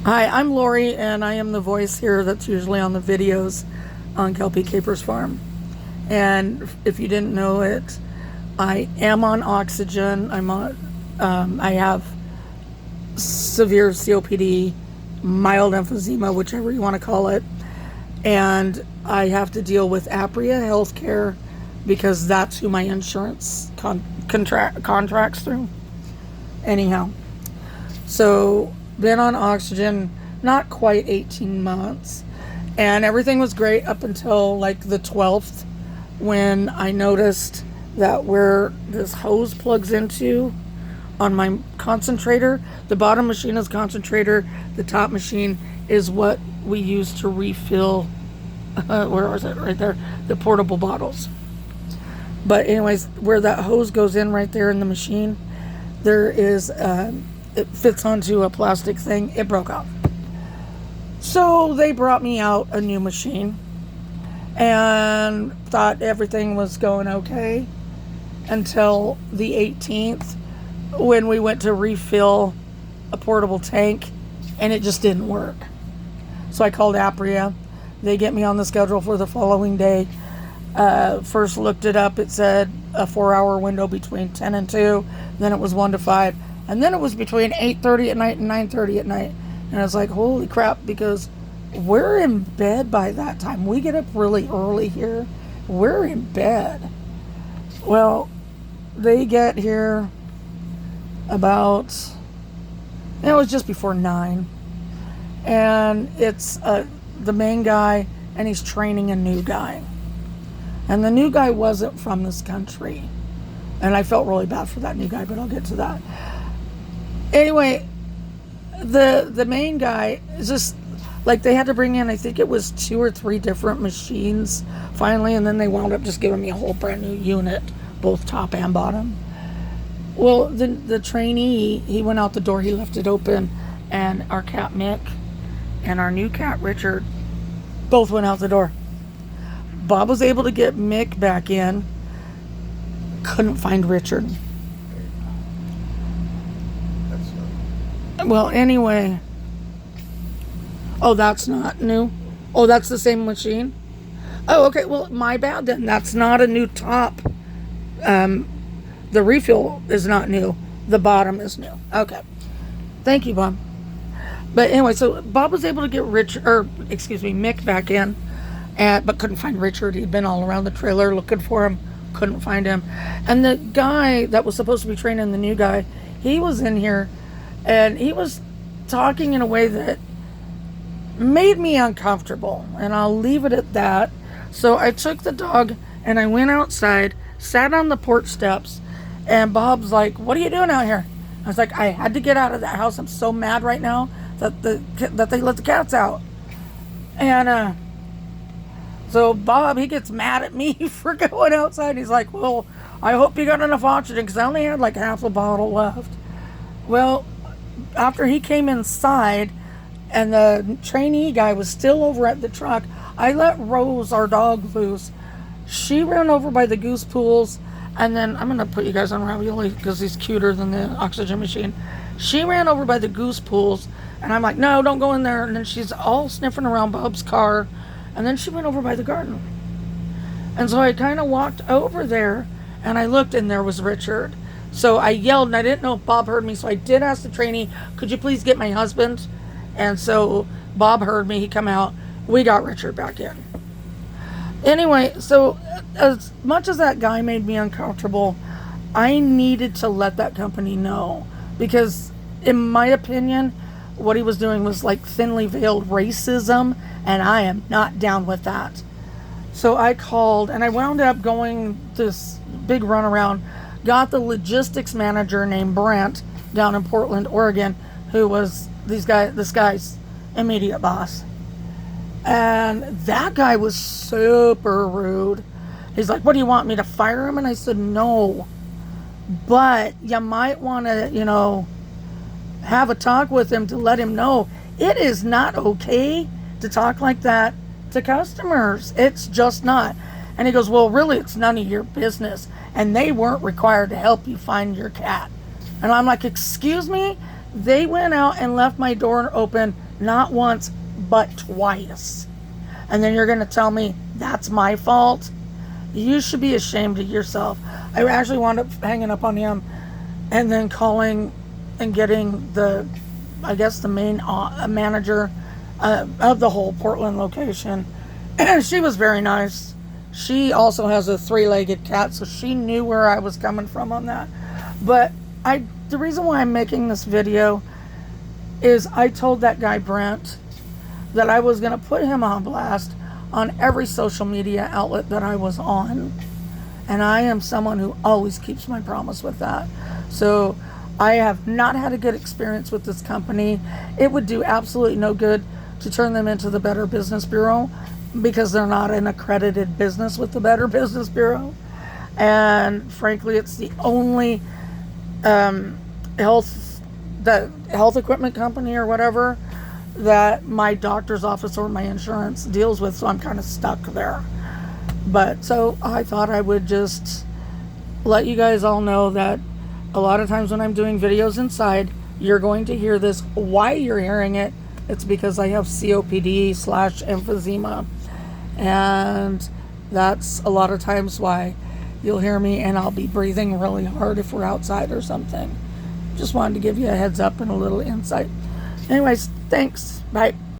Hi, I'm Lori, and I am the voice here that's usually on the videos on Kelpie Capers Farm. And if you didn't know it, I am on oxygen. I have severe COPD, mild emphysema, whichever you want to call it. And I have to deal with Apria Healthcare because that's who my insurance contracts through. Anyhow, so been on oxygen not quite 18 months, and everything was great up until like the 12th when I noticed that where this hose plugs into on my concentrator, the bottom machine is concentrator, the top machine is what we use to refill where was it? Right there, the portable bottles. But anyways, where that hose goes in right there in the machine, there is it fits onto a plastic thing. It broke off. So they brought me out a new machine and thought everything was going okay until the 18th when we went to refill a portable tank and it just didn't work. So I called Apria. They get me on the schedule for the following day. First looked it up. It said a 4-hour window between 10 and 2. Then it was 1 to 5. And then it was between 8:30 at night and 9:30 at night. And I was like, holy crap, because we're in bed by that time. We get up really early here. We're in bed. Well, they get here about, it was just before 9. And it's the main guy, and he's training a new guy. And the new guy wasn't from this country. And I felt really bad for that new guy, but I'll get to that. Anyway, the main guy is just like, they had to bring in, I think it was 2 or 3 different machines finally, and then they wound up just giving me a whole brand new unit, both top and bottom. Well, the trainee, he went out the door, he left it open, and our cat Mick and our new cat Richard both went out the door. Bob was able to get Mick back in, couldn't find Richard. Well, anyway. Oh, that's not new. Oh, that's the same machine? Oh, okay. Well, my bad then. That's not a new top. The refill is not new. The bottom is new. Okay. Thank you, Bob. But anyway, so Bob was able to get Mick back in, but couldn't find Richard. He'd been all around the trailer looking for him. Couldn't find him. And the guy that was supposed to be training the new guy, he was in here. And he was talking in a way that made me uncomfortable. And I'll leave it at that. So I took the dog and I went outside, sat on the porch steps. And Bob's like, what are you doing out here? I was like, I had to get out of that house. I'm so mad right now that they let the cats out. And so Bob, he gets mad at me for going outside. He's like, well, I hope you got enough oxygen because I only had like half a bottle left. Well, after he came inside and the trainee guy was still over at the truck, I let Rose, our dog, loose. She ran over by the goose pools, and then I'm going to put you guys on Ravioli because he's cuter than the oxygen machine. She ran over by the goose pools, and I'm like, no, don't go in there. And then she's all sniffing around Bob's car, and then she went over by the garden. And so I kind of walked over there, and I looked, and there was Richard. So I yelled, and I didn't know if Bob heard me, so I did ask the trainee, could you please get my husband? And so Bob heard me, he come out, we got Richard back in. Anyway, so as much as that guy made me uncomfortable, I needed to let that company know, because in my opinion, what he was doing was like thinly veiled racism, and I am not down with that. So I called, and I wound up going this big runaround, got the logistics manager named Brent down in Portland, Oregon, who was this guy's immediate boss. And that guy was super rude. He's like, what do you want me to fire him? And I said, no, but you might want to, have a talk with him to let him know it is not okay to talk like that to customers. It's just not. And he goes, well, really, it's none of your business. And they weren't required to help you find your cat. And I'm like, excuse me? They went out and left my door open not once, but twice. And then you're going to tell me that's my fault? You should be ashamed of yourself. I actually wound up hanging up on him and then calling and getting the main manager of the whole Portland location. And she was very nice. She also has a 3-legged cat, so she knew where I was coming from on that. But the reason why I'm making this video is I told that guy Brent that I was going to put him on blast on every social media outlet that I was on. And I am someone who always keeps my promise with that. So I have not had a good experience with this company. It would do absolutely no good to turn them into the Better Business Bureau because they're not an accredited business with the Better Business Bureau. And frankly, it's the only health equipment company or whatever that my doctor's office or my insurance deals with, so I'm kind of stuck there. But so I thought I would just let you guys all know that a lot of times when I'm doing videos inside, you're going to hear this. Why you're hearing it, it's because I have COPD/emphysema, and that's a lot of times why you'll hear me, and I'll be breathing really hard if we're outside or something. Just wanted to give you a heads up and a little insight. Anyways, thanks. Bye.